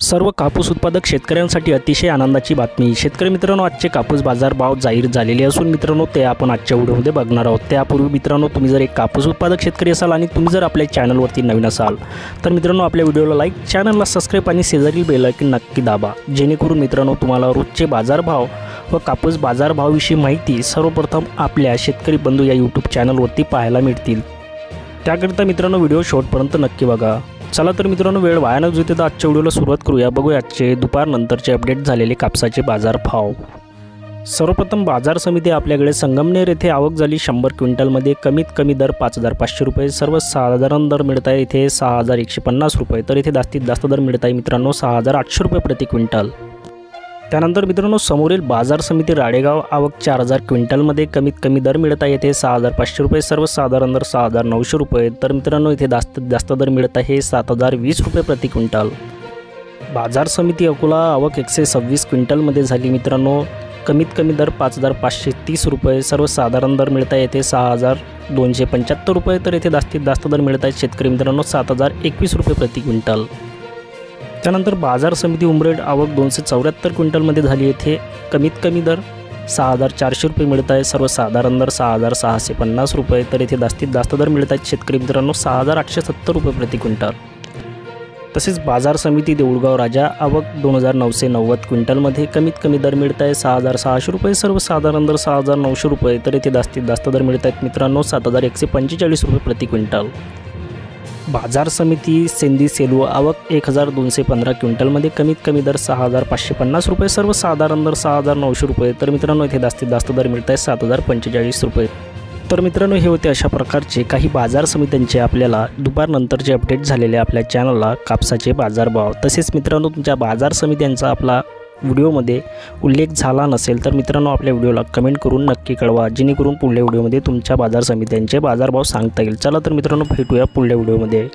सर्व कापूस उत्पादक शेतकऱ्यांसाठी अतिशय आनंदाची बातमी। शेतकरी मित्रांनो, आजचे कापूस बाजार भाव जाहीर झालेले असून मित्रांनो ते आपण आजच्या व्हिडिओमध्ये बघणार आहोत। त्यापूर्वी मित्रांनो, तुम्ही जर एक कापूस उत्पादक शेतकरी असाल आणि तुम्ही जर आपल्या चॅनलवरती नवीन असाल तर मित्रांनो आपल्या व्हिडिओला लाईक, चॅनलला सबस्क्राईब आणि शेजारील बेल आयकॉन नक्की दाबा, जेणेकरून मित्रांनो तुम्हाला रोजचे बाजारभाव व कापूस बाजारभावाविषयी माहिती सर्वप्रथम आपल्या शेतकरी बंधू या यूट्यूब चॅनलवरती पाहायला मिळतील। त्याकरिता मित्रांनो व्हिडिओ शेवटपर्यंत नक्की बघा। चला तर मित्रांनो, वेळ वाया न जाता आजच्या व्हिडिओला सुरुवात करूया। बघूया आजचे दुपारनंतरचे अपडेट झालेले कापसाचे बाजारभाव। सर्वप्रथम बाजार समिती आपल्याकडे संगमनेर येथे आवक झाली 100 क्विंटलमध्ये। कमीत कमी दर 5550 रुपये, सर्वसाधारण दर मिळत आहे इथे 6150 रुपये, तर इथे जास्तीत जास्त दर मिळत आहे मित्रांनो 6800 रुपये प्रति क्विंटल। त्यानंतर मित्रांनो समोरील बाजार समिती राडेगाव आवक 4000 क्विंटलमध्ये। कमीत कमी दर मिळत आहे इथे 6500 रुपये, सर्वसाधारण दर 6900 रुपये, तर मित्रांनो इथे जास्तीत जास्त दर मिळत आहे 7020 रुपये प्रति क्विंटल। बाजार समिती अकोला आवक 126 क्विंटलमध्ये झाली मित्रांनो। कमीत कमी दर 5530 रुपये, सर्वसाधारण दर मिळत आहे इथे 6275 रुपये, तर इथे जास्तीत जास्त दर मिळत आहेत शेतकरी मित्रांनो 7021 रुपये प्रति क्विंटल। त्यानंतर बाजार समिती उमरेड आवक 274 क्विंटलमध्ये झाली। येथे कमीत कमी दर 6400 रुपये मिळत आहे, सर्वसाधारण दर 6650 रुपये, तर इथे जास्तीत जास्त दर मिळत आहेत शेतकरी मित्रांनो 6870 रुपये प्रति क्विंटल। तसेच बाजार समिती देऊळगाव राजा आवक 2990 क्विंटलमध्ये। कमीत कमी दर मिळत आहे 6600 रुपये, सर्वसाधारण दर 6900 रुपये, तर इथे जास्तीत जास्त दर मिळत आहेत मित्रांनो 7145 रुपये प्रति क्विंटल। बाजार समिती सेंदी सेलू आवक 1215 क्विंटलमध्ये। कमीत कमी दर 6550 रुपये, सर्वसाधारण दर 6900 रुपये, तर मित्रांनो इथे जास्तीत जास्त दर मिळत आहे 7045 रुपये। तर मित्रांनो हे होते अशा प्रकारचे काही बाजार समित्यांचे आपल्याला दुपारनंतरचे अपडेट झालेले आपल्या चॅनलला कापसाचे बाजारभाव। तसेच मित्रांनो तुमच्या बाजार समित्यांचा आपला व्हिडिओमध्ये उल्लेख झाला नसेल तर मित्रांनो आपल्या व्हिडिओला कमेंट करून नक्की कळवा, जेणेकरून पुढल्या व्हिडिओमध्ये तुमच्या बाजार समित्यांचे बाजारभाव सांगता येईल। चला तर मित्रांनो भेटूया पुढल्या व्हिडिओमध्ये।